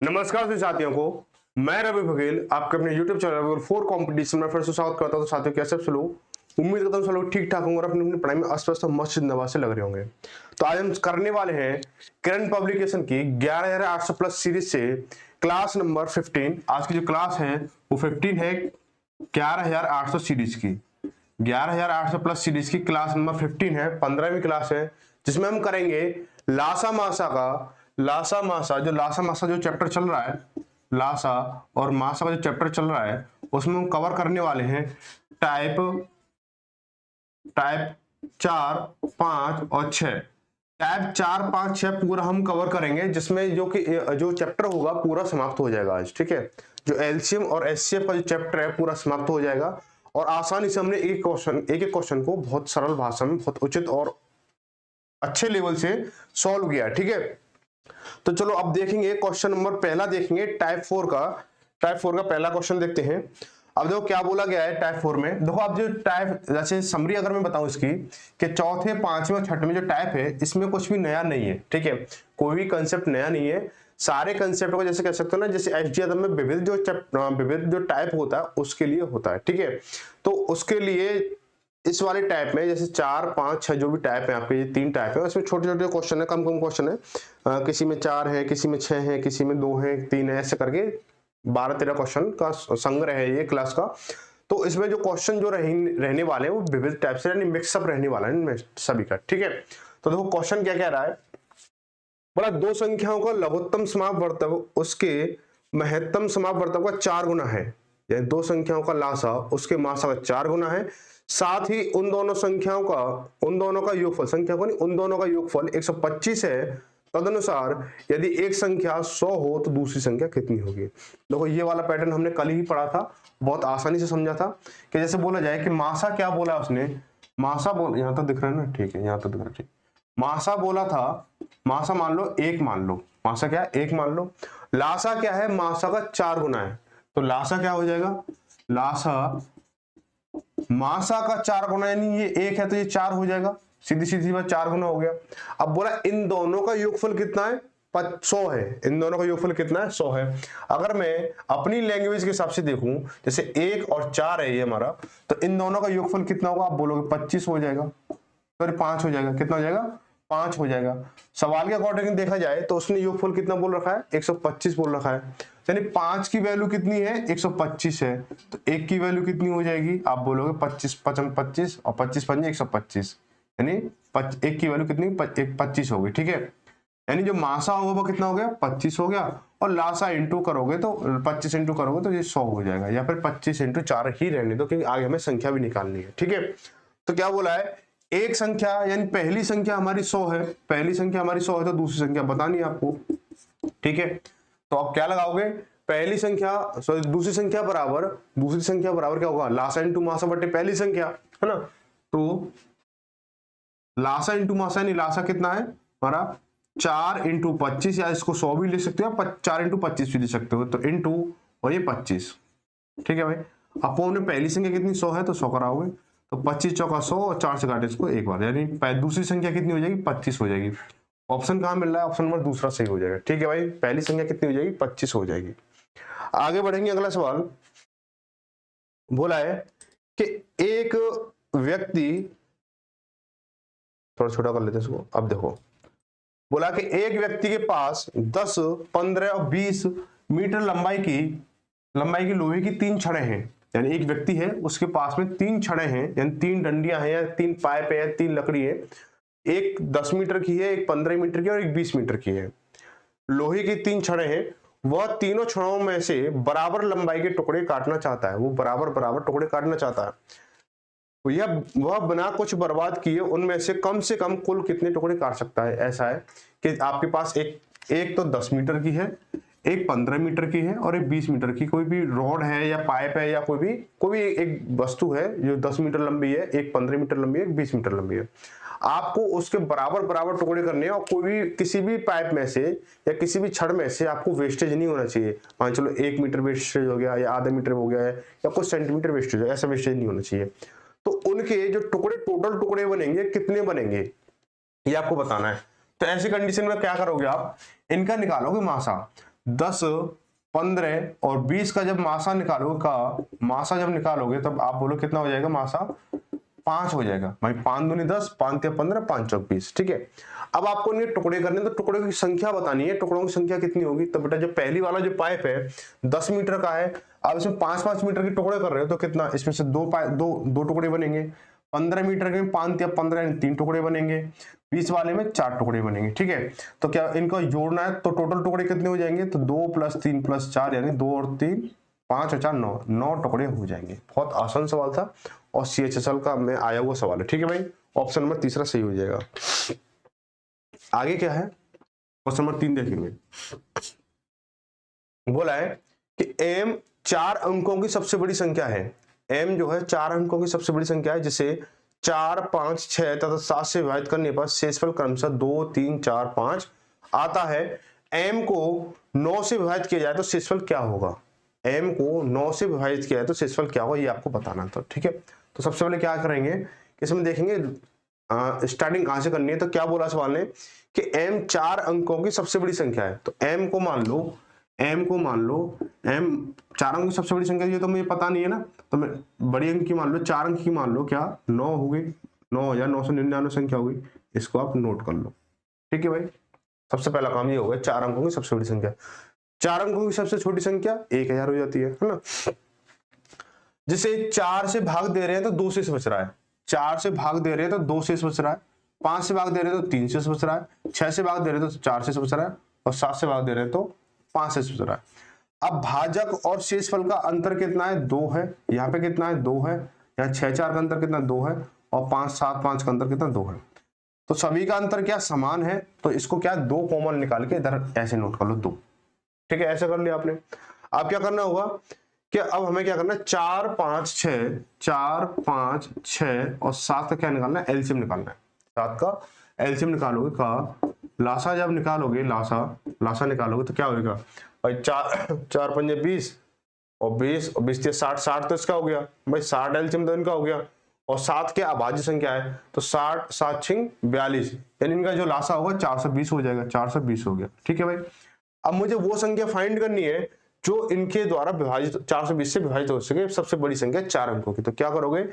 नमस्कार सभी साथियों को, मैं रवि बघेल आपके अपने YouTube चैनल फोर कंपटीशन में फिर से स्वागत करता हूं। तो साथियों, कैसे सब लोग, उम्मीद करता हूं सब लोग ठीक ठाक होंगे और अपनी अपनी पढ़ाई में अस्वस्थ मस्त नवा से लग रहे होंगे। तो आज हम करने वाले हैं करंट पब्लिकेशन की 11800 प्लस सीरीज से क्लास नंबर 15। आज की जो क्लास है वो 15 है 11800 सीरीज की। 11800 प्लस सीरीज की क्लास नंबर 15 है, 15वीं क्लास है, जिसमें हम करेंगे लासा मासा जो चैप्टर चल रहा है, लासा और मासा का जो चैप्टर चल रहा है उसमें हम कवर करने वाले हैं टाइप 4, 5 और 6। टाइप 4, 5, 6 पूरा हम कवर करेंगे, जिसमें जो चैप्टर होगा पूरा समाप्त हो जाएगा आज। ठीक है, जो एलसीएम और एचसीएफ का जो चैप्टर है पूरा समाप्त हो जाएगा और आसानी से हमने एक एक क्वेश्चन को बहुत सरल भाषा में बहुत उचित और अच्छे लेवल से सॉल्व किया। ठीक है, तो चलो अब देखेंगे क्वेश्चन नंबर पहला, देखेंगे टाइप 4 का पहला क्वेश्चन देखते हैं। अब देखो क्या बोला गया है टाइप 4 में। देखो अब जो टाइप, जैसे समरी अगर मैं बताऊं इसकी कि चौथे, पांचवें और छठवें जो टाइप है इसमें कुछ भी नया नहीं है। ठीक है, कोई भी कंसेप्ट नया नहीं है। सारे कंसेप्ट को जैसे कह सकते हो ना, जैसे एसडीएम में विविध जो टाइप होता है उसके लिए होता है। ठीक है, तो उसके लिए इस वाले टाइप में जैसे 4, 5, 6 जो भी टाइप है आपके, ये 3 टाइप है, उसमें छोटे छोटे क्वेश्चन है, कम क्वेश्चन है। किसी में 4 है, किसी में 6 है, किसी में 2 है, 3 है, ऐसे करके 12-13 क्वेश्चन का संग्रह है ये क्लास का। तो इसमें जो क्वेश्चन जो रहने वाले हैं वो विविध टाइप से, यानी मिक्सअप रहने वाला है इनमें सभी का। ठीक है, तो देखो क्वेश्चन क्या कह रहा है, बोला दो संख्याओं का लघुत्तम समापवर्तक उसके महत्तम समापवर्तक का 4 गुना है। यानी दो संख्याओं का लासा उसके मासा का 4 गुना है। साथ ही उन दोनों का योगफल, संख्या को नहीं, उन दोनों का योगफल 125 है। तदनुसार यदि एक संख्या 100 हो तो दूसरी संख्या कितनी होगी। देखो ये वाला पैटर्न हमने कल ही पढ़ा था, बहुत आसानी से समझा था कि जैसे बोला जाए कि मासा क्या बोला उसने, यहां तक दिख रहा है ना, ठीक है, यहां तक दिख रहा है, ठीक। मासा बोला था, मासा मान लो 1 मान लो, मासा क्या है 1 मान लो। लासा क्या है, मासा का 4 गुना है, तो लासा क्या हो जाएगा, लासा मासा का 4 गुना, यानी ये 1 है तो ये 4 हो जाएगा, सीधी सीधी बात 4 गुना हो गया। अब बोला इन दोनों का योगफल कितना है, 100 है। इन दोनों का योगफल कितना है, 100 है। अगर मैं अपनी लैंग्वेज के हिसाब से देखूं, जैसे 1 और 4 है ये हमारा, तो इन दोनों का योगफल कितना होगा, आप बोलोगे 25 हो जाएगा, सॉरी 5 हो जाएगा। कितना हो जाएगा, 5 हो जाएगा। सवाल के अकॉर्डिंग देखा जाए तो उसने योगफल कितना बोल रखा है, 125 बोल रखा है। यानी 5 की वैल्यू कितनी है, 125 है, तो 1 की वैल्यू कितनी हो जाएगी, आप बोलोगे 25 25 और 25 5 125, यानी 1 की वैल्यू कितनी, 25 होगी। ठीक है, यानी जो मासा होगा वो कितना हो गया, 25 हो गया, और लासा इंटू करोगे तो 25 इंटू करोगे तो ये 100 हो जाएगा, या फिर 25 इंटू 4 ही रहने दो, क्योंकि आगे हमें संख्या भी निकालनी है। ठीक है, तो क्या बोला है, एक संख्या यानी पहली संख्या हमारी 100 है, पहली संख्या हमारी 100 है, तो दूसरी संख्या बतानी है आपको। ठीक है, तो आप क्या लगाओगे, पहली संख्या सॉरी दूसरी संख्या बराबर क्या होगा, लासा इंटू मासा बटे पहली संख्या, है ना। तो लासा इंटू मासा, यानी लासा कितना है हमारा 4 इंटू 25, या इसको 100 भी ले सकते हो, 4 इंटू 25 भी ले सकते हो, तो इंटू और ये 25। ठीक है भाई, आपको हमने पहली संख्या कितनी 100 है तो 100 कराओगे, तो 25 चौका 100 और 4 से काटे इसको एक बार, यानी दूसरी संख्या कितनी हो जाएगी, 25 हो जाएगी। ऑप्शन कहां मिल रहा है, ऑप्शन नंबर दूसरा सही हो जाएगा। ठीक है भाई, पहली संख्या कितनी हो जाएगी, 25 हो जाएगी। आगे बढ़ेंगे, अगला सवाल बोला है कि एक व्यक्ति, थोड़ा छोटा कर लेते हैं इसको। अब देखो बोला कि एक व्यक्ति के पास 10, 15 और 20 मीटर लंबाई की लोहे की 3 छड़ें हैं। यानी एक व्यक्ति है, उसके पास में 3 छड़ें हैं, यानी 3 डंडियां हैं, या 3 पाइप है, या 3 लकड़ी है। एक 10 मीटर की है, एक 15 मीटर की और एक 20 मीटर की है। लोहे की 3 छड़ें हैं, वह तीनों छड़ों में से बराबर लंबाई के टुकड़े काटना चाहता है, वो बराबर टुकड़े काटना चाहता है। तो यह वह बिना कुछ बर्बाद किए उनमें से कम कुल कितने टुकड़े काट सकता है। ऐसा है कि आपके पास एक तो 10 मीटर की है, एक 15 मीटर की है और एक 20 मीटर की, कोई भी रॉड है या पाइप है, या कोई भी एक वस्तु है जो 10 मीटर लंबी है, एक 15 मीटर लंबी है, एक 20 मीटर लंबी है। आपको उसके बराबर टुकड़े करने हैं, और कोई भी किसी भी पाइप में से या किसी भी छड़ में से आपको वेस्टेज नहीं होना चाहिए। मान चलो 1 मीटर वेस्टेज हो गया, या आधा मीटर हो गया है, या कुछ सेंटीमीटर वेस्टेज, ऐसा वेस्टेज नहीं होना चाहिए। तो उनके जो टोटल टुकड़े बनेंगे कितने बनेंगे ये आपको बताना है। तो ऐसी कंडीशन में क्या करोगे आप, इनका निकालोगे मासा। 10, 15 और 20 का जब मासा निकालोगे तब आप बोलो कितना हो जाएगा मासा, 5 हो जाएगा भाई। 5 दूनी 10, 5 या 15, 5 चौक 20, ठीक है। अब आपको इन्हें टुकड़े करने, तो टुकड़ों की संख्या बतानी है, टुकड़ों की संख्या कितनी होगी। तो बेटा जो पहली वाला जो पाइप है 10 मीटर का है, आप इसमें 5-5 मीटर के टुकड़े कर रहे हो तो कितना, इसमें से दो टुकड़े बनेंगे। 15 मीटर के 5 या 15 3 टुकड़े बनेंगे, 20 वाले में 4 टुकड़े बनेंगे, ठीक है। तो क्या इनको जोड़ना है, तो टोटल टुकड़े कितने हो जाएंगे, तो 2 + 3 + 4 यानी 2 और 3 5 और 4 9 टुकड़े हो जाएंगे। बहुत आसान सवाल था और CHSL का में आया हुआ सवाल है, ठीक है भाई। ऑप्शन नंबर तीसरा सही हो जाएगा। आगे क्या है, क्वेश्चन नंबर 3 देखेंगे। बोला है कि m 4 अंकों की सबसे बड़ी संख्या है। m जो है 4 अंकों की सबसे बड़ी संख्या है, जिसे 4, 5, 6 तथा 7 से विभाजित करने पर शेषफल क्रमशः 2, 3, 4, 5 आता है। m को 9 से विभाजित किया जाए तो शेषफल क्या होगा। m को 9 से विभाजित किया जाए तो शेषफल क्या होगा, ये आपको बताना था, ठीक है। तो सबसे पहले क्या करेंगे, इसमें देखेंगे स्टार्टिंग कहां से करनी है। तो क्या बोला सवाल ने कि m 4 अंकों की सबसे बड़ी संख्या है। तो m को मान लो m 4 अंक की सबसे बड़ी संख्या, ये तो मुझे पता नहीं है ना, तो मैं बड़ी अंक की मान लो, 4 अंक की मान लो, क्या 9 हो गई, 9999 संख्या हो गई। इसको आप नोट कर लो, ठीक है भाई। सबसे पहला काम ये हो गया, 4 अंकों की सबसे बड़ी संख्या। 4 अंकों की सबसे छोटी संख्या 1000 हो जाती है ना। जिसे 4 से भाग दे रहे हैं तो 2 शेष बच रहा है। 4 से भाग दे रहे हैं तो 2 शेष बच रहा है, 5 से भाग दे रहे हैं तो 3 शेष बच रहा है, 6 से भाग दे रहे हैं तो 4 शेष बच रहा है, और 7 से भाग दे रहे हैं तो 5 शेष बच रहा है। अब भाजक और शेषफल का अंतर कितना है, 2 है। यहाँ पे कितना है, 2 है। यहाँ 6 4 का अंतर कितना, 2 है। और 5 7 5 का अंतर कितना, 2 है। तो सभी का अंतर क्या समान है, तो इसको क्या 2 कॉमन निकाल के इधर ऐसे नोट कर लो 2, ठीक है। ऐसे कर लिया आपने। अब क्या करना होगा कि अब हमें क्या करना है, 4 5 6 और 7 का क्या निकालना है, एलसीएम निकालना है। 7 का एलसीएम निकालोगे का लासा जब निकालोगे, लासा निकालोगे तो क्या होगा भाई, 4 5 20 और 20 और 20 60 60 तो इसका हो गया भाई, 60 एलसीएम तो इनका हो गया। और 7 के अभाज्य संख्या है तो 60 7 6 42, यानी इनका जो लासा होगा 420 हो जाएगा, 420 हो गया, ठीक है भाई। अब मुझे वो संख्या फाइंड करनी है जो इनके द्वारा विभाजित 420 से विभाजित हो सके, सबसे बड़ी संख्या 4 अंकों की। तो क्या करोगे,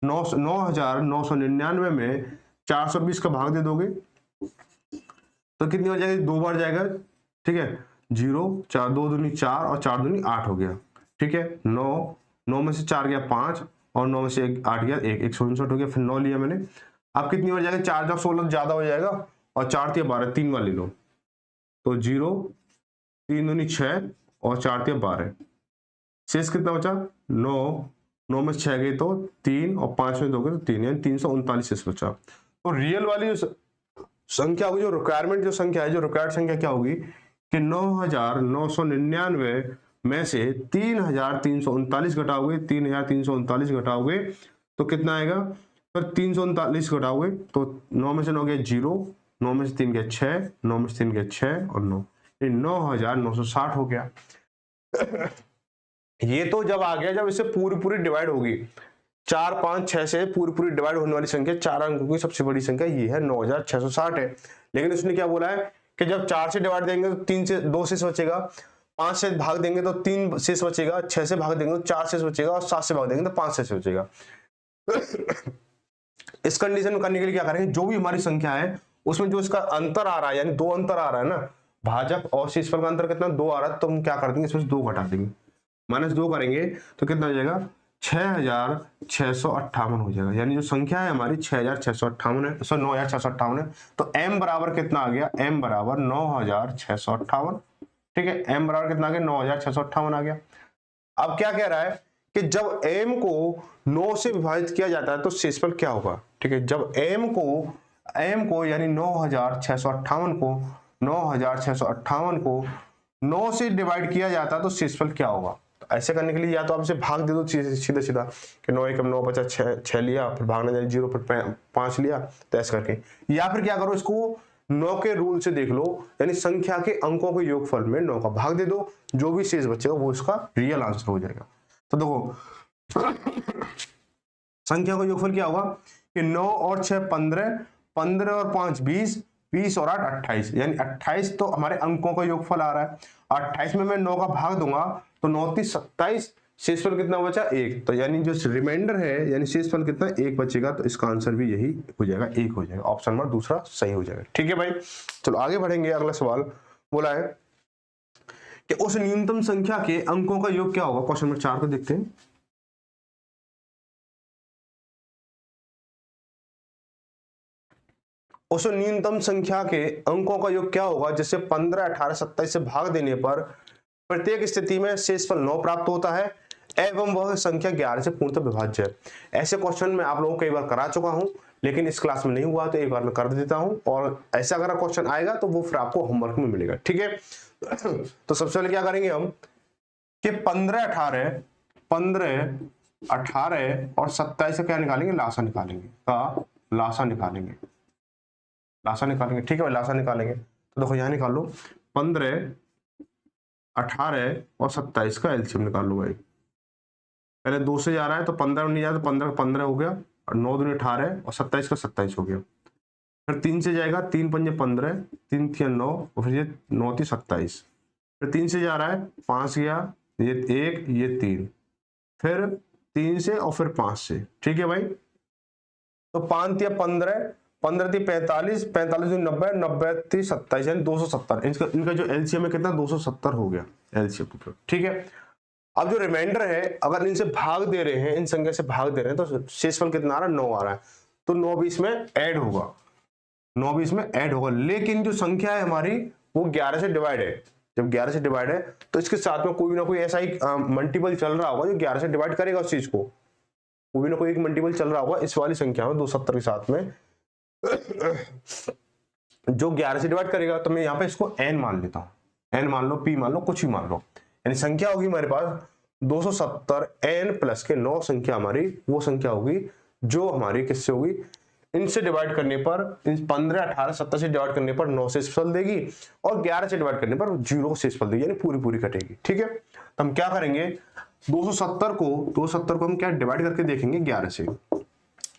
9999 में 420 का भाग दे दोगे तो कितनी हो जाएगी, 2 बार जाएगा, ठीक है। 0 4 2 दूनी 4 और 4 दूनी 8 हो गया, ठीक है। 9 में से 4 गया 5 और 9 में से 8 गया 1, 159 हो गया। फिर 9 लिया मैंने, अब कितनी बार जाएगा, 4 4 16 ज्यादा हो जाएगा, और 4 3 12 3 बार ले लो तो 0 3 दूनी 6 और 4 3 12, शेष कितना बचा 9 में 6 गए तो 3 और 5 में 2 गए तो 3, यानी 339 शेष बचा। तो रियल वाली जो संख्या होगी, जो रिक्वायरमेंट जो संख्या है, जो रिक्वायर्ड संख्या क्या होगी कि 9999 में से 3339 घटाओगे, 3339 घटाओगे तो कितना आएगा, फिर 339 घटाओगे तो 9 में से 9 गया 0, 9 में से 3 गया 6, 9 में से 3 गया 6 और 9, 9960 हो गया। ये तो जब आ गया जब इससे पूरी डिवाइड होगी, 4 5 6 से पूरी डिवाइड होने वाली संख्या 4 अंकों की सबसे बड़ी संख्या ये है, 9660 है। लेकिन उसने क्या बोला है कि जब 4 से डिवाइड देंगे तो 3 से 2 शेष बचेगा, 5 से भाग देंगे तो 3 शेष बचेगा, 6 से भाग देंगे तो 4 शेष बचेगा, और 7 से भाग देंगे तो 5 शेष बचेगा। इस कंडीशन में करने के लिए क्या करेंगे, जो भी हमारी संख्या है उसमें जो इसका अंतर आ रहा है, यानी 2 अंतर आ रहा है ना, भाजक और शेषफल का अंतर कितना 2 आ रहा है, तो हम क्या कर देंगे, इसमें 2 घटा देंगे, -2 करेंगे तो कितना हो जाएगा 6658 हो जाएगा। यानी जो संख्या है हमारी 6658 है, सॉरी 9658 है। तो m बराबर कितना आ गया, m बराबर 9658, ठीक है। m बराबर कितना आ गया, 9658 आ गया। अब क्या कह रहा है कि जब m को 9 से विभाजित किया जाता है तो शेषफल क्या होगा, ठीक है। जब m को यानी 9658 को 9 से डिवाइड किया जाता है तो शेषफल क्या होगा। तो ऐसे करने के लिए या तो आप इसे भाग दे दो सीधा सीधा कि 9 एकम 9 बचा 6 लिया, फिर भागना जाए 0 पर 5 लिया, तो ऐसे करके, या फिर क्या करो, इसको 9 के रूल से देख लो, यानी संख्या के अंकों के योगफल में 9 का भाग दे दो, जो भी शेष बचेगा वो इसका रियल आंसर हो जाएगा। तो देखो संख्या का योगफल क्या होगा कि 9 और 6 15, 15 और 5 20, 20 और 8 28, यानी 28 तो हमारे अंकों का योगफल आ रहा है। 28 में मैं 9 का भाग दूंगा तो 9 3 27, शेषफल कितना बचा 1, तो यानी जो रिमाइंडर है यानी शेषफल कितना 1 बचेगा, तो इसका आंसर भी यही हो जाएगा, 1 हो जाएगा। ऑप्शन नंबर दूसरा सही हो जाएगा। ठीक है भाई, चलो आगे बढ़ेंगे। अगला सवाल बोला है कि उस न्यूनतम संख्या के अंकों का योग क्या होगा। क्वेश्चन नंबर 4 को देखते हैं। उस न्यूनतम संख्या के अंकों का योग क्या होगा जिसे 15, 18, 27 से भाग देने पर प्रत्येक स्थिति में शेषफल 9 प्राप्त होता है एवं वह संख्या 11 से पूर्णतः विभाज्य है। ऐसे क्वेश्चन मैं आप लोगों को कई बार करा चुका हूं, लेकिन इस क्लास में नहीं हुआ तो एक बार मैं कर देता हूं, और ऐसा अगर क्वेश्चन आएगा तो वो फिर आपको होमवर्क में मिलेगा। ठीक है, तो सबसे पहले क्या करेंगे हम कि 15, 18 और 27 से क्या निकालेंगे, लासा निकालेंगे। लासा निकालेंगे। ठीक है भाई, लासा निकालेंगे। तो देखो यहां निकाल लो, 15, 18 और 27 का एलसीएम निकाल लो भाई। पहले 2 से जा रहा है तो 15 नहीं जाता, 15 15 हो गया, और 9 दूनी 18 और 27 का 27 हो गया। फिर 3 से जाएगा, 3 पंजे 15, 3 3 9 और फिर ये 9 3 27। फिर 3 से जा रहा है, 5 गया, ये 1 ये 3, फिर 3 से और फिर 5 से। ठीक है भाई, तो 5 3 15, 15 3 45, 45 90, 90 3 27, यानी 270। इनका जो एलसीएम है कितना, 270 हो गया एलसीएम। ठीक है, अब जो रिमाइंडर है अगर इनसे भाग दे रहे हैं, इन संख्या से भाग दे रहे हैं, तो शेषफल कितना आ रहा है, 9 आ रहा है। तो 9 भी इसमें ऐड होगा, 9 भी इसमें ऐड होगा। लेकिन जो संख्या है हमारी वो 11 से डिवाइड है। जब 11 से डिवाइड है तो इसके साथ में कोई ना कोई ऐसा ही मल्टीपल चल रहा होगा जो 11 से डिवाइड करेगा उस चीज को। कोई ना कोई एक मल्टीपल चल रहा होगा इस वाली संख्या में 270 के साथ में जो 11 से डिवाइड करेगा। तो मैं यहाँ पे इसको n मान लेता हूँ, n मान लो, p मान लो, कुछ भी मान लो, यानी संख्या होगी हमारे पास 270 n प्लस के 9 संख्या हमारी वो संख्या होगी जो हमारी किससे होगी, इनसे डिवाइड करने पर, इन 15, 18, 27 से डिवाइड करने पर 9 शेषफल देगी और 11 से डिवाइड करने पर 0 शेषफल देगी, यानी पूरी पूरी कटेगी। ठीक है, तो हम क्या करेंगे, 270 को हम क्या डिवाइड करके देखेंगे 11 से।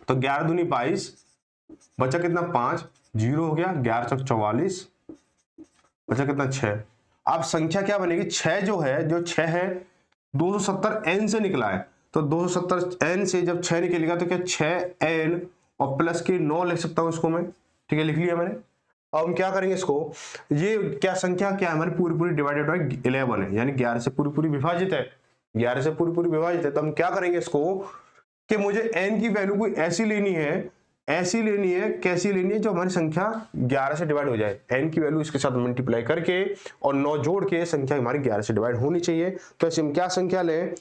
तो 11 दूनी 22, बचा कितना 5, 0 हो गया, 11 चौक 44, बचा कितना 6। अब संख्या क्या बनेगी, 6 जो है, जो 6 है 270 n से निकला है, तो 270 n से जब 6 निकलेगा तो क्या 6 n और प्लस के 9 लिख सकता हूं इसको मैं। ठीक है, लिख लिया मैंने। अब हम क्या करेंगे इसको, ये क्या संख्या क्या है हमारी, पूरी पूरी डिवाइडेड बाय 11 है, यानी 11 से पूरी पूरी विभाजित है, 11 से पूरी पूरी विभाजित है। तो हम क्या करेंगे इसको कि मुझे n की वैल्यू कोई ऐसी लेनी है, कैसी लेनी है जो हमारी संख्या 11 से डिवाइड हो जाए। n की वैल्यू इसके साथ मल्टीप्लाई करके और 9 जोड़ के संख्या हमारी 11 से डिवाइड होनी चाहिए। तो ऐसे हम क्या संख्या लें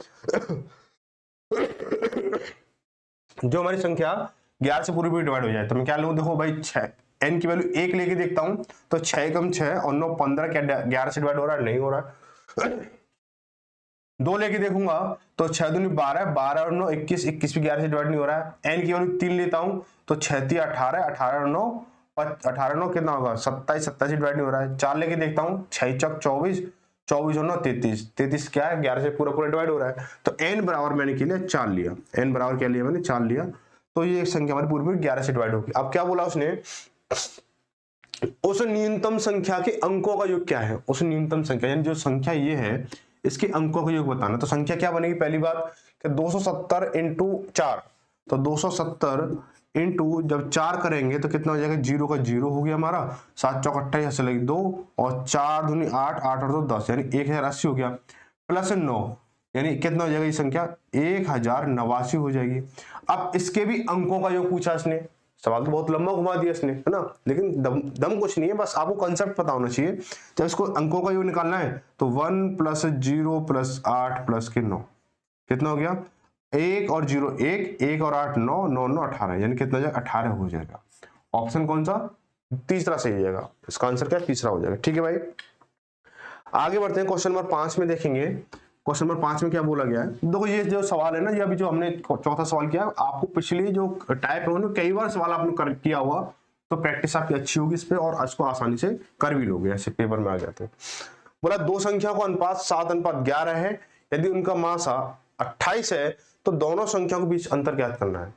जो हमारी संख्या 11 से पूरी पूरी डिवाइड हो जाए। तो मैं क्या लूं, देखो भाई 6, n की वैल्यू 1 लेके देखता हूं, तो 6 कम 6 और 9 15, क्या 11 से डिवाइड हो रहा है, नहीं हो रहा है। 2 लेके देखूंगा तो 6 दूनी 12, 12 और 9 21, 21 भी 11 से डिवाइड नहीं हो रहा है। n की वैल्यू 3 लेता हूं तो 6 3 18, 18 और 9 18 9 कितना होगा 27, 27 से डिवाइड नहीं हो रहा है। 4 लेके देखता हूं, 6 चौक 24, 24 और 9 33, 33 क्या है 11 से पूरा पूरा डिवाइड हो रहा है। तो n बराबर मैंने के लिए 4 लिया, n बराबर क्या लिया मैंने 4 लिया, तो ये संख्या हमारी पूरी पूरी 11 से डिवाइड होगी। अब क्या बोला उसने, उस न्यूनतम संख्या के अंकों का योग क्या है, उस न्यूनतम संख्या यानी जो संख्या ये है इसके अंकों का योग बताना। तो संख्या क्या बनेगी, पहली बात कि 270 इंटू 4, तो 270 इंटू जब 4 करेंगे तो कितना हो जाएगा, 0 का 0 हो गया हमारा, 7 चौक 28 से लगी 2 और 4 दूनी 8, 8 और 2 10, यानी 1080 हो गया, प्लस 9 यानी कितना हो जाएगा ये संख्या 1089 हो जाएगी। अब इसके भी अंकों का योग पूछा इसने, सवाल तो बहुत लंबा घुमा दिया इसने, है ना, लेकिन दम कुछ नहीं है, बस आपको कंसेप्ट पता होना चाहिए। जब इसको अंकों का योग निकालना है तो 1 प्लस 0 प्लस 8 प्लस के 9 कितना हो गया, 1 और 0 1, 1 और 8 9, 9 9 18, यानी कितना हो जाएगा 18 हो जाएगा। ऑप्शन कौन सा, तीसरा सही हो जाएगा, इसका आंसर क्या तीसरा हो जाएगा। ठीक है भाई, आगे बढ़ते हैं, क्वेश्चन नंबर 5 में देखेंगे। क्वेश्चन नंबर 5 में क्या बोला गया है, देखो ये जो सवाल है ना, ये अभी जो हमने चौथा सवाल किया, आपको पिछली जो टाइप है कई बार सवाल आपने किया हुआ, तो प्रैक्टिस आपकी अच्छी होगी इस पे और इसको आसानी से कर भी लोगे, ऐसे पेपर में आ जाते हैं। बोला दो संख्या को अनुपात 7:11 है, यदि उनका मासा 28 है तो दोनों संख्याओं के बीच अंतर ज्ञात करना है।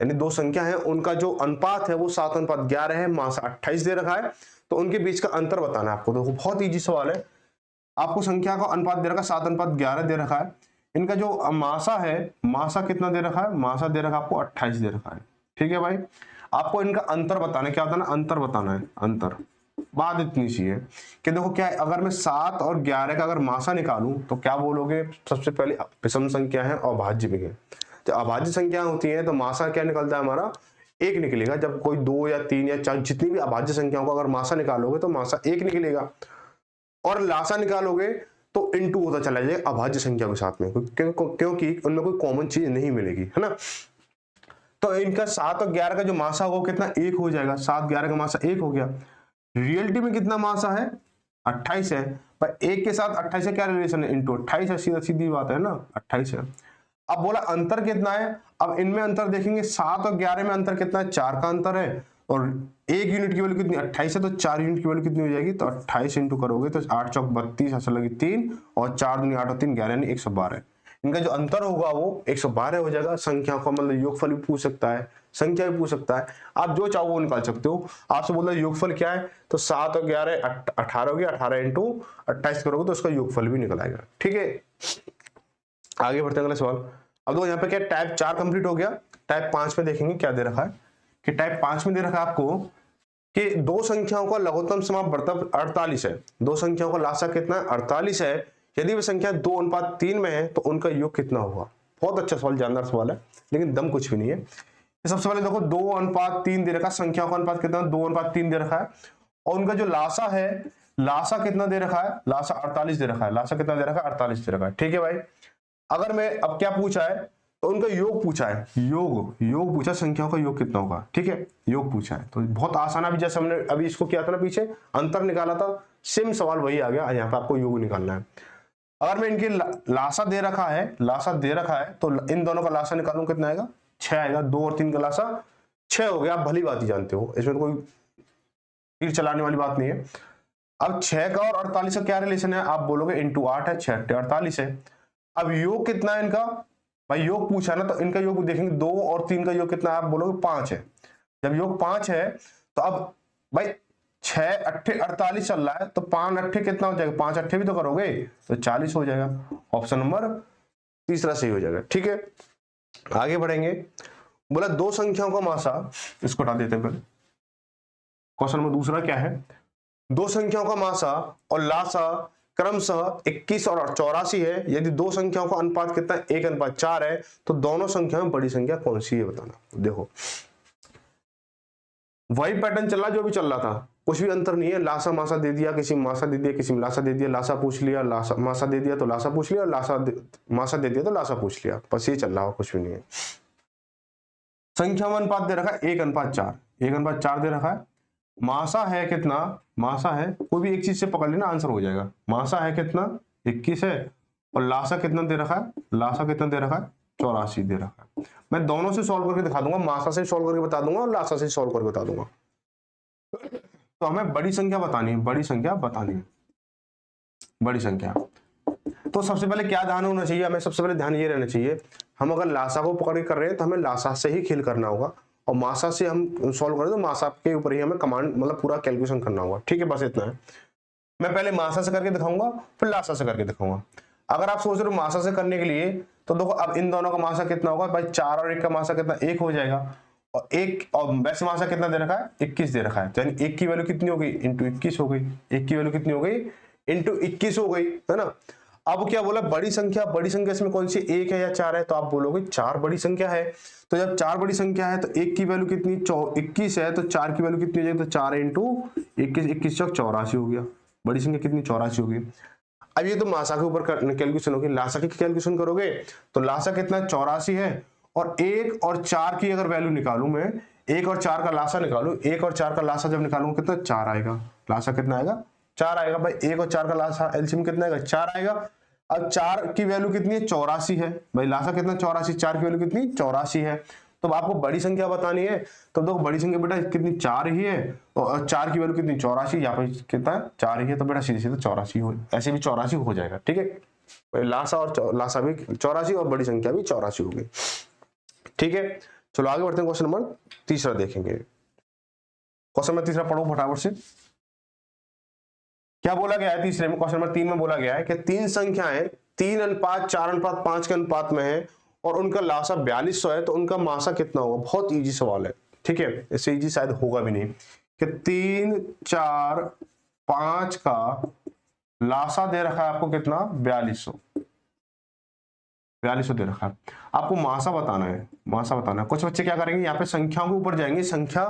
यानी दो संख्या है उनका जो अनुपात है वो 7:11 है, मासा 28 दे रखा है, तो उनके बीच का अंतर बताना है आपको। देखो बहुत इजी सवाल है, आपको संख्या का अनुपात दे रखा है 7:11 दे रखा है, इनका जो मासा है, मासा कितना दे रखा है, मासा दे रखा है आपको 28 दे रखा है। ठीक है भाई, आपको इनका अंतर बताना है, क्या बताना, अंतर बताना है, अंतर। बात इतनी सी है कि देखो क्या है, अगर मैं 7 और 11 का अगर मासा निकालूं तो क्या बोलोगे, सबसे पहले विषम संख्या है और अभाज्य भी है। जब अभाज्य संख्या होती है तो मासा क्या निकलता है हमारा, एक निकलेगा। जब कोई 2 या 3 या 4 जितनी भी अभाज्य संख्याओं का अगर मासा निकालोगे तो मासा एक निकलेगा, और लासा निकालोगे तो इनटू होता चला जाएगा अभाज्य संख्या के साथ में, क्योंकि उनमें कोई कॉमन चीज नहीं मिलेगी, है ना। तो इनका 7 और 11 का जो मासा होगा कितना, एक हो जाएगा। 7 11 का मासा एक हो गया। रियलिटी में कितना मासा है, 28 है, पर एक के साथ 28 का क्या रिलेशन है, इनटू 28 है, सीधा सीधी बात है ना, 28 है। अब बोला अंतर कितना है, अब इनमें अंतर देखेंगे, 7 और 11 में अंतर कितना है, 4 का अंतर है, और एक यूनिट की वैल्यू कितनी, 28 है, तो 4 यूनिट की वैल्यू कितनी हो जाएगी, तो 28 इंटू करोगे तो 8 चौक 32, असल लगी 3, और 4 दूनी 8 और 3 11 यानी 112। इनका जो अंतर होगा वो 112 हो जाएगा। संख्या का मतलब योगफल भी पूछ सकता है, संख्या भी पूछ सकता है, आप जो चाहो वो निकाल सकते हो। आपसे बोल रहा है योगफल क्या है, तो 7 और 11 18 हो गया, 18 इंटू 28 करोगे तो उसका योगफल भी निकल आएगा। ठीक है, आगे बढ़ते हैं अगला सवाल। अब देखो यहाँ पे क्या, टाइप 4 कंप्लीट हो गया। टाइप 5 में देखेंगे क्या दे रखा है, कि टाइप 5 में दे रखा है आपको कि दो संख्याओं का लघुत्तम समाप्त बढ़तब 48 है, दो संख्याओं का लासा कितना है, 48 है। यदि वे संख्या 2:3 में है तो उनका योग कितना होगा। बहुत अच्छा सवाल, जानदार सवाल है, लेकिन दम कुछ भी नहीं है। सबसे पहले देखो 2:3 दे रखा है, संख्याओं का अनुपात कितना, 2:3 दे रखा है, और उनका जो लासा है, लासा कितना दे रखा है, लासा 48 दे रखा है, लासा कितना दे रखा है, 48 दे रखा है। ठीक है भाई, अगर मैं अब क्या पूछा है, तो उनका योग पूछा है, योग पूछा, संख्याओं का योग कितना होगा। ठीक है, योग पूछा है, तो बहुत आसान है। अभी जैसे हमने अभी इसको किया था ना, पीछे अंतर निकाला था, सेम सवाल वही आ गया, यहाँ पे आपको योग निकालना है। अगर मैं इनकी लासा दे रखा है, लासा दे रखा है, तो इन दोनों का लासा निकालूं कितना आएगा, 6 आएगा। 2 और 3 का लासा 6 हो गया, आप भली बात ही जानते हो, इसमें तो कोई तीर चलाने वाली बात नहीं है। अब 6 का और 48 का क्या रिलेशन है, आप बोलोगे इंटू 8 है, 6 48 है। अब योग कितना है इनका, भाई योग पूछा ना, तो इनका योग देखेंगे, 2 और 3 का योग कितना है, आप बोलोगे 5 है। जब योग 5 है तो अब भाई 6 8 48 चल रहा है, तो 5 8 कितना हो जाएगा, 5 8 भी तो करोगे तो 40 हो जाएगा। ऑप्शन नंबर तीसरा सही हो जाएगा। ठीक है, आगे बढ़ेंगे। बोला दो संख्याओं का मासा, इसको हटा देते हैं पहले। क्वेश्चन नंबर दूसरा क्या है, दो संख्याओं का मासा और लासा क्रमशः 21 और 84 है। यदि दो संख्याओं का अनुपात कितना है, 1:4 है, तो दोनों संख्याओं में बड़ी संख्या कौन सी है बताना। देखो वही पैटर्न चल रहा जो भी चल रहा था, कुछ भी अंतर नहीं है। लासा मासा दे दिया, किसी मासा दे दिया, किसी में लासा दे दिया, लासा पूछ लिया, लासा मासा दे दिया तो लासा पूछ लिया, मासा दे दिया तो लासा पूछ लिया, बस ये चल रहा, कुछ भी नहीं है। संख्या में अनुपात दे रखा है 1:4, 1:4 दे रखा है। मासा है कितना, मासा है, कोई भी एक चीज से पकड़ लेना आंसर हो जाएगा। मासा है कितना, 21 है, और लासा कितना दे रखा है, लासा कितना दे रखा है, 84 दे रखा है। मैं दोनों से सॉल्व करके दिखा दूंगा, मासा से सॉल्व करके बता दूंगा और लासा से सॉल्व करके बता दूंगा। तो हमें बड़ी संख्या बतानी है, बड़ी संख्या बतानी है, बड़ी संख्या। तो सबसे पहले क्या ध्यान होना चाहिए, हमें सबसे पहले ध्यान ये रहना चाहिए, हम अगर लासा को पकड़ के कर रहे हैं तो हमें लासा से ही खेल करना होगा, और मासा से हम सॉल्व करें तो मासा के ऊपर ही हमें कमांड मतलब पूरा कैलकुलेशन करना होगा। ठीक है, बस इतना है। मैं पहले मासा से करके दिखाऊंगा, फिर लासा से करके दिखाऊंगा। अगर आप सोच रहे हो मासा से करने के लिए, तो देखो अब इन दोनों का मासा कितना होगा भाई, 4 और 1 का मासा कितना, 1 हो जाएगा, और एक और वैसे मासा कितना दे रखा है, 21 दे रखा है, तो यानी 1 की वैल्यू कितनी हो गई, इंटू 21 हो गई। 1 की वैल्यू कितनी हो गई, इंटू 21 हो गई, है ना। अब क्या बोला, बड़ी संख्या, बड़ी संख्या इसमें कौन सी, 1 है या 4 है, तो आप बोलोगे 4 बड़ी संख्या है। तो जब 4 बड़ी संख्या है तो 1 की वैल्यू कितनी, 21 है, तो 4 की वैल्यू कितनी हो जाएगी, तो 4 इंटू 21, 21 चौक 84 हो गया। बड़ी संख्या कितनी, 84 होगी। अब ये तो मासा के ऊपर कैलकुलेशन होगी, लासा की कैलकुलेशन करोगे तो लासा कितना, 84 है, और 1 और 4 की अगर वैल्यू निकालूं मैं, 1 और 4 का लासा निकालूं, 1 और 4 का लासा जब निकालूंगा कितना, 4 आएगा। लासा कितना आएगा, 4 आएगा भाई। 1 और 4 का लासा एलसीएम कितना आएगा, 4 आएगा। अब 4 की वैल्यू कितनी है, 84 है भाई। लासा कितना, 84, 4 की वैल्यू कितनी, 84 है। तो आपको बड़ी संख्या बतानी है, तो देखो बड़ी संख्या बेटा कितनी, 4 ही है, और 4 की वैल्यू कितनी, 84, यहाँ पे कितना है, 4 ही है, तो बेटा सीधे सीधे 84 हो, ऐसे भी 84 हो जाएगा। ठीक है, लासा और लासा भी 84 और बड़ी संख्या भी 84 होगी। ठीक है, चलो आगे बढ़ते हैं, क्वेश्चन नंबर तीसरा देखेंगे। क्वेश्चन नंबर तीसरा पढ़ो फटाफट से। क्या बोला गया है तीसरे में? क्वेश्चन नंबर 3 में बोला गया है कि तीन संख्याएं 3:4:5 के अनुपात में है और उनका लासा 4200 है, तो उनका मासा कितना होगा? बहुत इजी सवाल है, ठीक है, इससे इजी शायद होगा भी नहीं। कि 3, 4, 5 का लासा दे रखा है आपको कितना? 4200 दे रखा है, आपको मासा बताना है, मासा बताना है। कुछ बच्चे क्या करेंगे, यहाँ पे संख्याओं के ऊपर जाएंगे, संख्या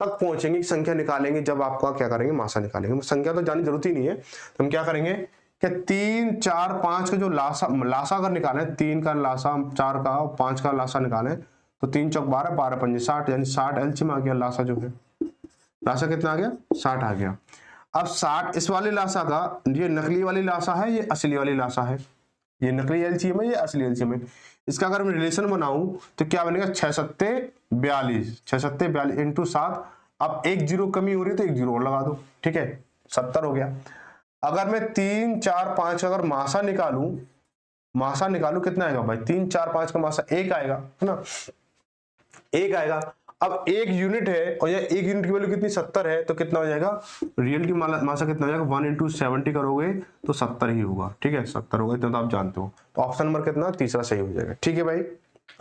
तक पहुंचेंगे, संख्या निकालेंगे, जब आपका क्या करेंगे, मासा निकालेंगे। संख्या तो जानी जरूरत ही नहीं है, तो हम क्या करेंगे कि 3, 4, 5 का जो लासा अगर निकालें, 3 का लासा, 4 का, 5 का लासा निकालें, तो 3 चौक 12, 12 पंजे 60, यानी 60 एलसीएम आ गया। लासा जो है, लासा कितना आ गया? 60 आ गया। अब 60 इस वाले लासा का, ये नकली वाली लासा है, ये असली वाली लासा है, ये नकली एलसीएम है, ये असली एलसीएम है। इसका अगर मैं रिलेशन बनाऊं तो क्या बनेगा? 6 सत्ते 42, 6 सत्ते 42 इंटू 7। अब एक जीरो कमी हो रही है तो एक जीरो और लगा दो, ठीक है, 70 हो गया। अगर मैं 3, 4, 5 अगर मासा निकालूं कितना आएगा भाई? 3, 4, 5 का मासा 1 आएगा, है ना, 1 आएगा। अब 1 यूनिट है और यह 1 यूनिट की वैल्यू कितनी? 70 है, तो कितना हो जाएगा? रियल की मासा कितना हो जाएगा? 1 इंटू 70 करोगे तो 70 ही होगा, ठीक है, 70 होगा, इतना तो आप जानते हो। तो ऑप्शन नंबर कितना? तीसरा सही हो जाएगा, ठीक है भाई।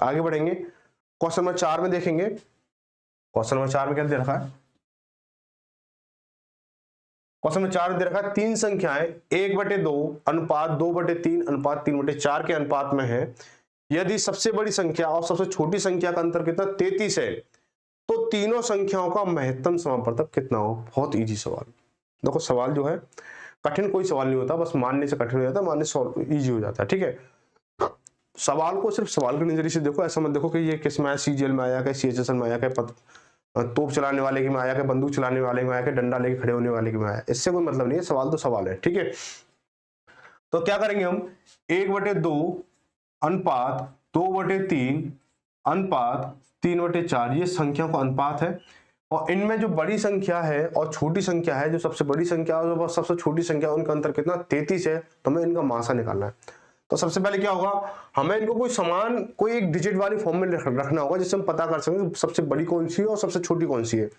आगे बढ़ेंगे, क्वेश्चन नंबर 4 में देखेंगे। क्वेश्चन नंबर 4 में क्या दे रखा है? क्वेश्चन नंबर 4 में दे रखा है तीन संख्याएं 1/2 अनुपात 2/3 अनुपात 3/4 के अनुपात में है। यदि सबसे बड़ी संख्या और सबसे छोटी संख्या का अंतर कितना? 33 है, तो तीनों संख्याओं का महत्तम समापवर्तक कितना हो? बहुत इजी सवाल। देखो सवाल जो है कठिन कोई सवाल नहीं होता, बस मानने से कठिन हो जाता है, मानने से इजी हो जाता है, ठीक है। सवाल को सिर्फ सवाल के नजरिए से देखो, ऐसा मत देखो कि ये किस में आया, सीजीएल में आया, कि सीएचएसएल में आया, कि तोप चलाने वाले की में आया, कि बंदूक चलाने वाले में आया, कि डंडा लेके खड़े होने वाले की में आया। इससे कोई मतलब नहीं है, सवाल तो सवाल है, ठीक है। तो क्या करेंगे हम? 1/2 अनुपात 2/3 अनुपात 3/4, ये संख्या का अनुपात है। और इनमें जो बड़ी संख्या है और छोटी संख्या है, जो सबसे बड़ी संख्या और सबसे छोटी संख्या, उनका अंतर कितना? 33 है, तो हमें इनका मासा निकालना है। तो सबसे पहले क्या होगा, हमें इनको कोई एक डिजिट वाली फॉर्म में रखना होगा, जिससे हम पता कर सकें सबसे बड़ी कौन सी है और सबसे छोटी कौन सी है।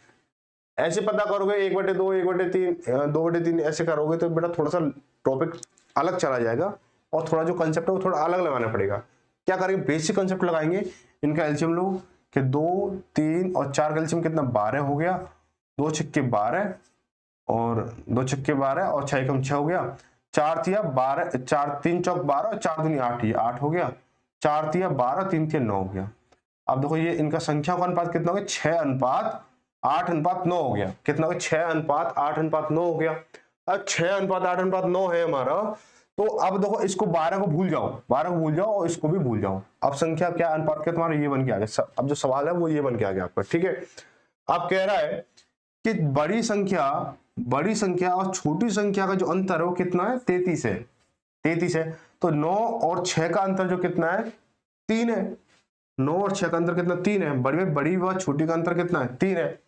ऐसे पता करोगे 1/2, 1/3, 2/3 ऐसे करोगे तो बेटा थोड़ा सा टॉपिक अलग चला जाएगा और थोड़ा जो कंसेप्ट है वो थोड़ा अलग लगाना पड़ेगा। क्या करेंगे? बेसिक कंसेप्ट लगाएंगे। इनका एलसीएम लो कि 2, 3 और 4 का एलसीएम कितना? 12 हो गया। 2 छक्के 12 और 2 छक्के 12 और 6 एकम 6 हो गया। 4 तिया 12, 4 3 चौक 12 और 4 दूनी 8, ये 8 हो गया। 4 तिया 12, 3 तिया 9 हो गया। अब देखो ये इनका संख्या का अनुपात कितना हो गया? 6:8:9 हो गया। कितना हो गया? 6:8:9 हो गया। अब 6:8:9 है हमारा, तो अब देखो इसको 12 को भूल जाओ, 12 को भूल जाओ और इसको भी भूल जाओ। अब संख्या क्या अनुपात क्या तुम्हारा? ये बन के आ गया। अब जो सवाल है वो ये बन के आ गया आपका, ठीक है। अब कह रहा है कि बड़ी संख्या और छोटी संख्या का जो अंतर है वो कितना है? 33 है, 33 है। तो 9 और 6 का अंतर जो कितना है? 3 है। 9 और 6 का अंतर कितना? 3 है। बड़ी व छोटी का अंतर कितना है? 3 है।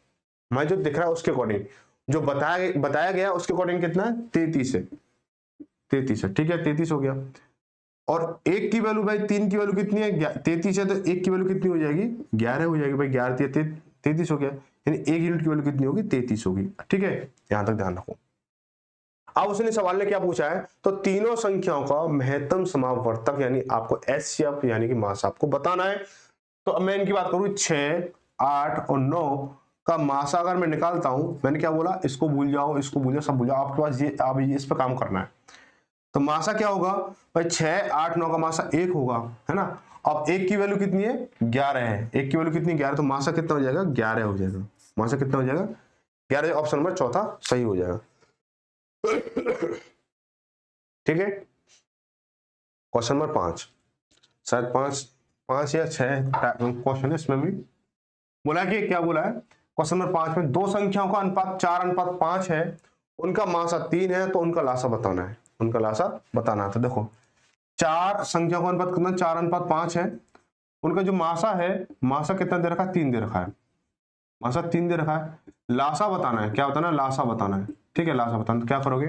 मैं जो दिख रहा है उसके अकॉर्डिंग, जो बताया गया उसके अकॉर्डिंग कितना है? 33 है, 33 है, ठीक है, 33 हो गया। और 1 की वैल्यू भाई, 3 की वैल्यू कितनी है? 33 है, तो 1 की वैल्यू कितनी हो जाएगी? 11 हो जाएगी भाई। 11 33 हो गया, यानी 1 यूनिट की वैल्यू कितनी होगी? 33 होगी, ठीक है। यहां तक ध्यान रखो। अब उसने सवाल ने क्या पूछा है? तो तीनों संख्याओं का महत्तम समापवर्तक यानी आपको एचसीएफ यानी कि मास आपको बताना है। तो अब मैं इनकी बात करूं, 6, 8 और 9 का मासा अगर मैं निकालता हूं, मैंने क्या बोला? इसको भूल जाओ, इसको भूल जाओ, सब भूल जाओ। आपके पास ये, आप इस पर काम करना है। तो मासा क्या होगा भाई? 6, 8, 9 का मासा 1 होगा, है ना। अब 1 की वैल्यू कितनी है? 11 है। 1 की वैल्यू कितनी? 11। तो मासा कितना हो जाएगा? 11 हो जाएगा। मासा कितना हो जाएगा? 11। ऑप्शन नंबर चौथा सही हो जाएगा, ठीक है। क्वेश्चन नंबर 5, शायद 5 या 6 क्वेश्चन है इसमें भी। बोला कि क्या बोला है क्वेश्चन नंबर 5 में? दो संख्याओं का अनुपात 4:5 है, उनका मासा 3 है, तो उनका लासा बताना है। उनका लासा बताना है। तो देखो 4 संख्या का अनुपात कितना? 4:5 है। उनका जो मासा है, मासा कितना दे रखा है? 3 दे रखा है। मासा 3 दे रखा है। लासा बताना है। क्या बताना है? लासा बताना है, ठीक है। लासा बताना, तो क्या करोगे?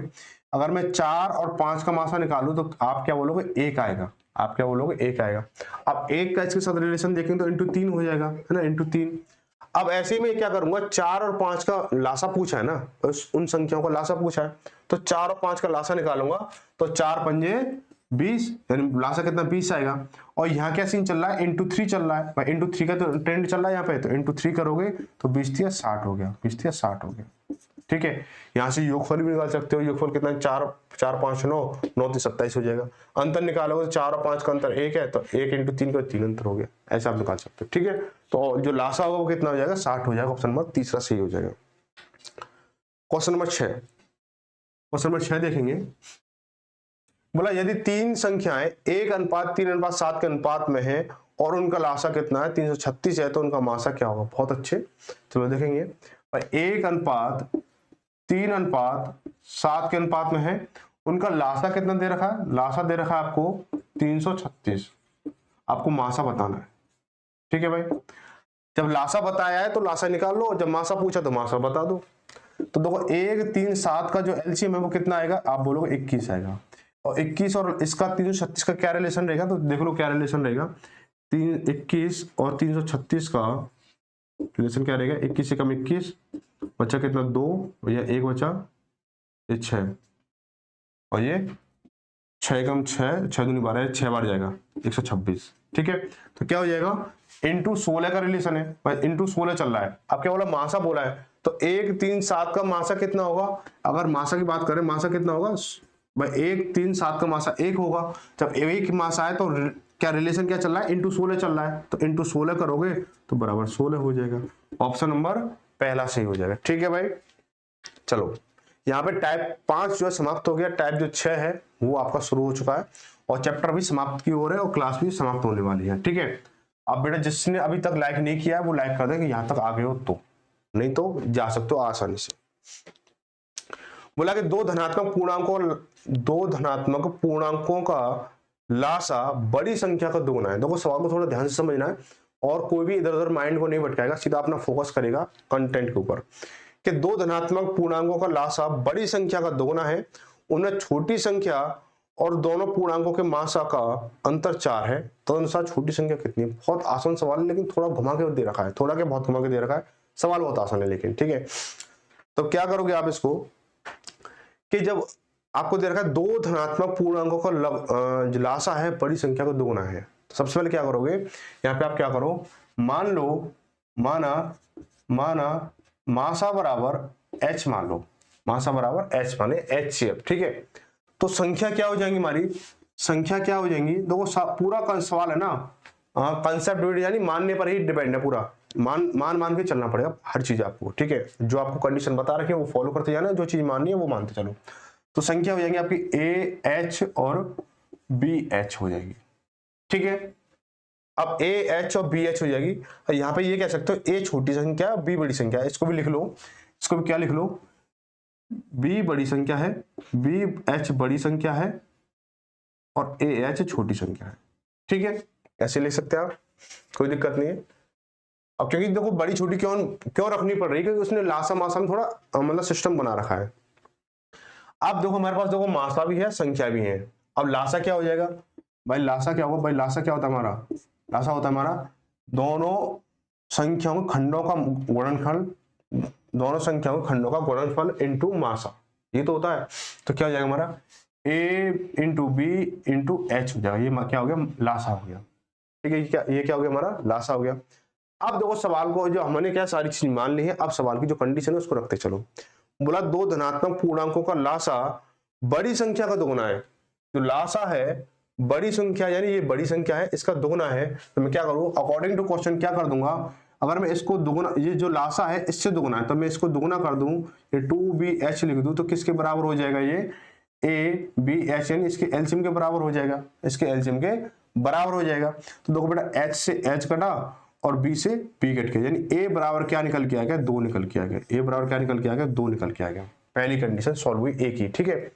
अगर मैं 4 और 5 का मासा निकालूं तो आप क्या बोलोगे? 1 आएगा। आप क्या बोलोगे 1 आएगा। अब 1 का इसके साथ रिलेशन देखेंगे तो इंटू 3 हो जाएगा, है ना, इंटू 3। अब ऐसे ही मैं क्या करूंगा, 4 और 5 का लासा पूछा है ना, उन संख्याओं का लासा पूछा है, तो 4 और 5 का लासा निकालूंगा, तो 4 पंजे 20, यानी लासा कितना 20 आएगा। और यहाँ क्या सीन चल रहा है, इंटू 3 चल रहा है, इंटू 3 का तो ट्रेंड चल रहा है यहाँ पे, तो इंटू 3 करोगे तो 20 या 60 हो गया, 20 या 60 हो गया। ठीक है, यहाँ से योगफल भी निकाल सकते हो, योगफल कितना, 4 4 5 9 9 3 27 हो जाएगा। अंतर निकालोगे तो 4 और 5 का अंतर 1 है, तो 1 इंटू 3 का 3 अंतर हो गया, ऐसा आप निकाल सकते हो। ठीक है, तो जो लासा होगा वो कितना हो जाएगा, 60 हो जाएगा। ऑप्शन नंबर तीसरा सही हो जाएगा। क्वेश्चन नंबर 6, क्वेश्चन नंबर 6 देखेंगे। बोला यदि 3 संख्याएं 1:3:7 के अनुपात में है और उनका लासा कितना है, 336 है, तो उनका मासा क्या होगा। बहुत अच्छे, चलो देखेंगे। 1:3:7 के अनुपात में है, उनका लासा कितना दे रखा है, लासा दे रखा है आपको 336, आपको मासा बताना है। ठीक है भाई, जब लासा बताया है तो लासा निकाल लो, जब मासा पूछा तो मासा बता दो। तो देखो 1:3:7 का जो एलसीएम है वो कितना आएगा, आप बोलोगे 21 आएगा। और 21 और इसका 336 का क्या रिलेशन रहेगा, तो देख लो क्या रिलेशन रहेगा। 21 और 336 का रिलेशन क्या रहेगा, 21 से कम 21, बचा कितना 2, या 1 बचा, ये 6, और ये 6 कम 6, 6 दूनी 12, 6 बार जाएगा 126। ठीक है, तो क्या हो जाएगा, इंटू 16 का रिलेशन है, इंटू 16 चल रहा है। अब क्या बोला, मासा बोला है, तो 1:3:7 का मासा कितना होगा। अगर मासा की बात करें, मासा कितना होगा भाई, 1:3:7 का मासा 1 होगा। जब 1 मासा है तो क्या रिलेशन क्या चल रहा है, इंटू 16 चल रहा है, तो इंटू 16 करोगे तो बराबर 16 हो जाएगा। ऑप्शन नंबर पहला सही हो जाएगा। ठीक है भाई, चलो यहाँ पे टाइप 5 जो है समाप्त हो गया, टाइप जो 6 है वो आपका शुरू हो चुका है, और चैप्टर भी समाप्त की ओर है, और क्लास भी समाप्त होने वाली है। ठीक है, अब बेटा जिसने अभी तक लाइक नहीं किया है वो लाइक कर दे कि यहाँ तक आ गए हो, तो नहीं तो जा सकते हो आसानी से। बोला कि दो धनात्मक पूर्णांकों का लासा बड़ी संख्या का दोगुना है। देखो सवाल को थोड़ा ध्यान से समझना है, और कोई भी इधर उधर माइंड को नहीं भटकाएगा, सीधा अपना फोकस करेगा कंटेंट के ऊपर। कि दो धनात्मक पूर्णांकों का लासा बड़ी संख्या का दोगुना है, उनमें छोटी संख्या और दोनों पूर्णांकों के मासा का अंतर 4 है, तदनुसार छोटी संख्या कितनी है। बहुत आसान सवाल है, लेकिन थोड़ा घुमा के दे रखा है, थोड़ा क्या बहुत घुमा के दे रखा है, सवाल बहुत आसान है लेकिन। ठीक है, तो क्या करोगे आप इसको, कि जब आपको दे रखा है दो धनात्मक पूर्णांकों का लासा है बड़ी संख्या का दोगुना है, तो सबसे पहले क्या करोगे, यहाँ पे आप क्या करो, मान लो, माना मासा बराबर h मान लो, मासा बराबर h माने HCF। ठीक है, तो संख्या क्या हो जाएंगी हमारी, संख्या क्या हो जाएंगी, देखो पूरा सवाल है ना कंसेप्ट डिपेंड, यानी मानने पर ही डिपेंड है पूरा, मान के चलना पड़ेगा हर चीज आपको। ठीक है, जो आपको कंडीशन बता रखी है वो फॉलो करते जाना, जो चीज माननी है वो मानते चलो। तो संख्या हो जाएंगी आपकी AH और BH हो जाएगी। ठीक है, अब AH और BH हो जाएगी, और यहाँ पे ये कह सकते हो A छोटी संख्या B बड़ी संख्या है, इसको भी लिख लो, इसको भी क्या लिख लो, B बड़ी संख्या है, BH बड़ी संख्या है, और AH छोटी संख्या है। ठीक है, ऐसे लिख सकते हैं आप, कोई दिक्कत नहीं है। अब क्योंकि देखो बड़ी छोटी क्यों रखनी पड़ रही है, क्योंकि उसने लासा मासा में थोड़ा मतलब सिस्टम बना रखा है। अब देखो हमारे पास देखो मासा भी है, संख्या भी है। अब लासा क्या हो जाएगा भाई, लासा क्या होगा भाई, लासा क्या होता है हमारा, लासा होता है हमारा दोनों संख्याओं के खंडों का गुणनफल, दोनों संख्याओं के खंडों का गुणनफल इनटू मासा, ये तो होता है। तो क्या हो जाएगा हमारा A into B into H हो जाएगा, ये क्या हो गया, लासा हो गया। ठीक है, ये क्या हो गया हमारा, लासा हो गया। अब देखो सवाल को जो हमने क्या सारी चीज मान ली है, अब सवाल की जो कंडीशन है उसको रखते चलो। बोला दो धनात्मक पूर्णांकों का लासा बड़ी संख्या का दोगुना है, जो लासा है बड़ी संख्या यानी ये बड़ी संख्या है, इसका दोगुना है, तो मैं क्या करूं, अकॉर्डिंग टू क्वेश्चन क्या कर दूंगा, अगर मैं इसको दोगुना, ये जो लासा है इससे दोगुना है, तो मैं इसको दोगुना कर दूं, ये 2BH लिख दूं, तो किसके बराबर हो जाएगा, ये ABH यानी इसके एलसीएम के बराबर हो जाएगा, इसके एलसीएम के बराबर हो जाएगा। तो देखो बेटा H से H कटा और B से B कट गया, यानी A बराबर क्या निकल के आ गया, 2 निकल के आ गया, A बराबर क्या निकल के आ गया, 2 निकल के आ गया। पहली कंडीशन सॉल्व हुई A की। ठीक है,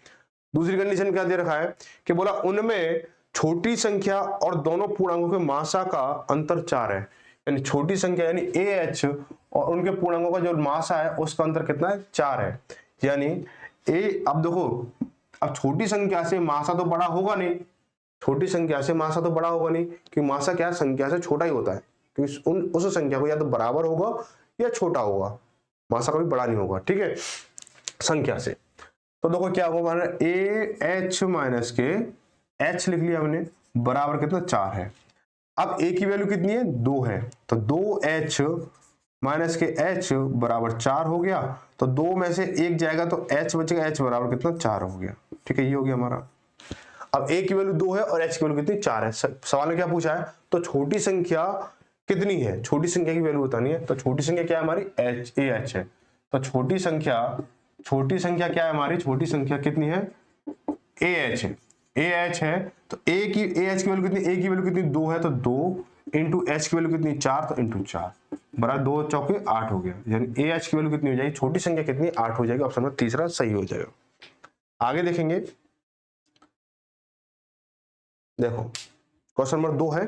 दूसरी कंडीशन क्या दे रखा है कि बोला उनमें छोटी संख्या और दोनों पूर्णांकों के मासा का अंतर 4 है, यानी छोटी संख्या यानी AH और उनके पूर्णांकों का जो मासा है उसका अंतर कितना है, 4 है। यानी A, अब देखो अब छोटी संख्या से मासा तो बड़ा होगा नहीं, छोटी संख्या से मासा तो बड़ा होगा नहीं, क्योंकि मासा क्या है, संख्या से छोटा ही होता है, क्योंकि उस संख्या को या तो बराबर होगा या छोटा होगा, मासा कभी बड़ा नहीं होगा, ठीक है, संख्या से। तो देखो क्या होगा हमारा ए एच माइनस के, एच लिख लिया हमने, बराबर कितना 4 है। अब ए की वैल्यू कितनी है, 2 है, तो 2h माइनस के h बराबर 4 हो गया। तो 2 में से 1 जाएगा तो h बचेगा, h बराबर कितना 4 हो गया, ठीक है, ये हो गया हमारा। अब a की वैल्यू 2 है और h की वैल्यू कितनी 4 है। सवाल में क्या पूछा है, तो छोटी संख्या कितनी है, छोटी संख्या की वैल्यू बतानी है। तो छोटी संख्या क्या है हमारी, h है। तो छोटी संख्या क्या है हमारी, छोटी संख्या कितनी है, ah है, ah है। तो ah की वैल्यू कितनी, a की वैल्यू कितनी 2 है, तो 2 इंटू h की वैल्यू कितनी 4, तो इंटू 4 बराबर 2 चौके 8 हो गया। यानी ah की वैल्यू कितनी हो जाएगी, छोटी संख्या कितनी 8 हो जाएगी। ऑप्शन नंबर तीसरा सही हो जाएगा। आगे देखेंगे, देखो क्वेश्चन नंबर 2 है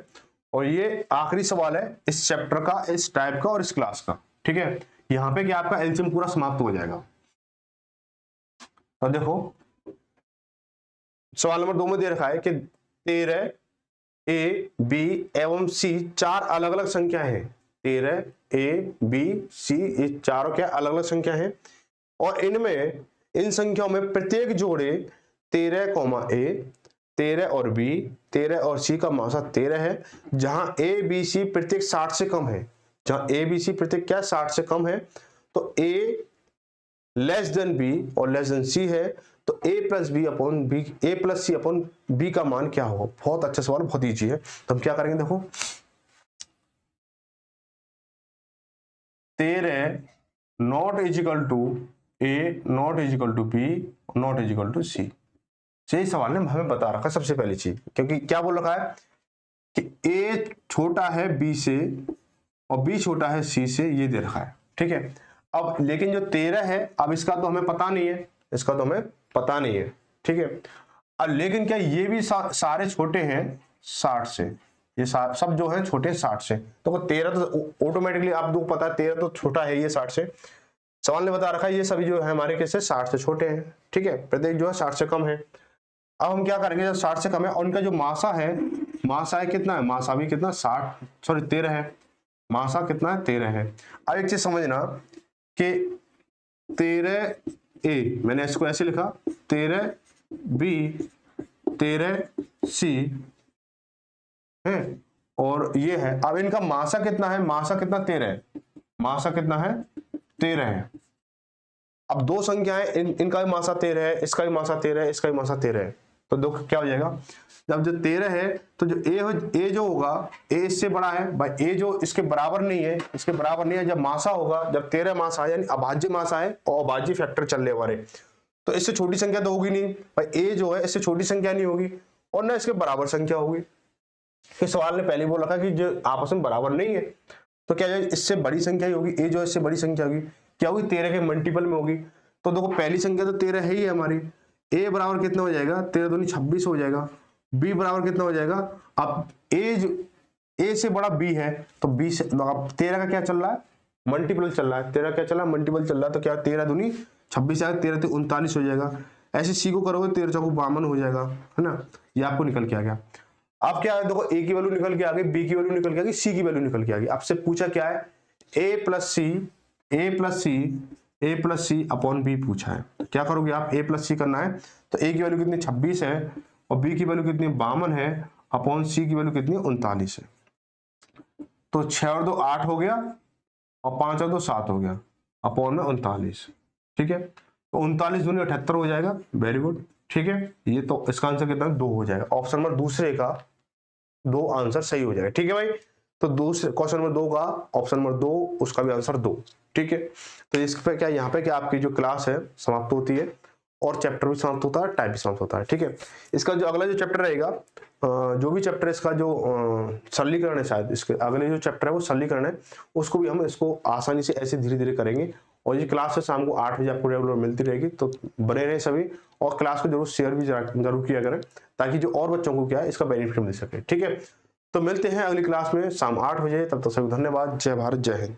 और ये आखिरी सवाल है इस चैप्टर का, इस टाइप का और इस क्लास का, ठीक है। यहाँ पे क्या आपका एलसीएम पूरा समाप्त हो जाएगा। तो देखो सवाल नंबर 2 में दे रखा है कि 13 ए बी एवं सी 4 अलग अलग संख्या है। 13 ए बी सी ये चारों क्या अलग अलग संख्या है और इनमें इन संख्याओं में प्रत्येक जोड़े 13 ए 13 और बी 13 और सी का मासा 13 है, जहां ए बी सी प्रत्येक 60 से कम है। जहां ए बी सी प्रत्येक क्या 60 से कम है, तो ए लेस देन बी और लेस देन सी है, तो a plus B upon B, A plus C upon B का मान क्या होगा। बहुत अच्छा सवाल, बहुत ईजी है। तो हम क्या करेंगे, देखो 13 not equal to A not equal to B not equal to C. यही सवाल ने हमें बता रखा है सबसे पहली चीज, क्योंकि क्या बोल रखा है कि a छोटा है b से और b छोटा है c से, ये दे रखा है, ठीक है। अब लेकिन जो 13 है, अब इसका तो हमें पता नहीं है, इसका तो हमें पता नहीं है, ठीक है। अब लेकिन क्या ये भी सारे छोटे हैं 60 से, ये सब जो है छोटे 60 से, तो 13 तो ऑटोमेटिकली आप लोग पता है 13 तो छोटा है ये 60 से। सवाल ने बता रखा है ये सभी जो है हमारे कैसे 60 से छोटे हैं, ठीक है, प्रत्येक जो है 60 से कम है। अब हम क्या करेंगे, जब 60 से कम है और उनका जो मासा है, मासा है कितना है, मासा भी कितना 13 है, मासा कितना है 13 है। अब एक चीज समझना कि 13 ए मैंने इसको ऐसे लिखा, 13 बी 13 सी है और ये है। अब इनका मासा कितना है, मासा कितना 13 है, मासा कितना है 13 है। अब दो संख्याएं इनका भी मासा 13 है, इसका भी मासा 13 है, इसका भी मासा 13 है, तो दो क्या हो जाएगा, जब जो 13 है तो जो ए जो होगा, ए इससे बड़ा है भाई, ए जो इसके बराबर नहीं है, इसके बराबर नहीं है। जब मासा होगा, जब 13 मासा है यानी अभाज्य मासा है और अभाज्य फैक्टर चलने वाले, तो इससे छोटी संख्या तो होगी नहीं भाई, ए जो है इससे छोटी संख्या नहीं होगी और ना इसके बराबर संख्या होगी। फिर सवाल ने पहले बोल रखा कि जो आपस में बराबर नहीं है, तो क्या इससे बड़ी संख्या ही होगी, ए जो है इससे बड़ी संख्या होगी, क्या होगी 13 के मल्टीपल में होगी। तो देखो पहली संख्या तो 13 है ही हमारी, ए बराबर कितना हो जाएगा 13 दूनी 26 हो जाएगा, बी बराबर कितना हो जाएगा, अब ए से बड़ा बी है तो बी से, अब 13 का क्या चल रहा है मल्टीपल चल रहा है, 13 क्या चल रहा है मल्टीपल चल रहा है, तो क्या 13 दूनी 26 आएगा, 13 तो 39 हो जाएगा। ऐसे सी को करोगे 13 चौको 52 हो जाएगा, है ना, ये आपको निकल के आ गया। अब क्या है देखो, ए की वैल्यू निकल के आ गई, बी की वैल्यू निकल के आ गई, सी की वैल्यू निकल के आ गई। आपसे पूछा क्या है, ए प्लस सी अपॉन बी पूछा है, तो क्या करोगे आप, ए प्लस सी करना है, तो ए की वैल्यू कितनी 26 है और बी की वैल्यू कितनी 52 है, अपॉन सी की वैल्यू कितनी 39 है। तो 6 और 2 8 हो गया और 5 और 2 7 हो गया, अपॉन में 39, ठीक है। तो 39 दूनी 78 हो जाएगा, वेरी गुड, ठीक है। ये तो इसका आंसर कितना 2 हो जाएगा, ऑप्शन नंबर दूसरे का 2 आंसर सही हो जाएगा, ठीक है भाई। तो दूसरे क्वेश्चन नंबर 2 का ऑप्शन नंबर 2 उसका भी आंसर 2, ठीक है। तो इस पे क्या, यहाँ पे क्या आपकी जो क्लास है समाप्त होती है और चैप्टर भी समाप्त होता है, टाइप भी समाप्त होता है, ठीक है। इसका जो अगला जो चैप्टर रहेगा, जो भी चैप्टर इसका जो सरलीकरण है, शायद इसके अगले जो चैप्टर है वो सरलीकरण है, उसको भी हम इसको आसानी से ऐसे धीरे धीरे करेंगे। और ये क्लास है शाम को 8 बजे आपको रेगुलर मिलती रहेगी, तो बने रहे सभी और क्लास को जरूर शेयर भी जरूर किया करें, ताकि जो और बच्चों को क्या है इसका बेनिफिट मिल सके, ठीक है। तो मिलते हैं अगली क्लास में शाम 8 बजे, तब तक सभी धन्यवाद, जय भारत जय हिंद।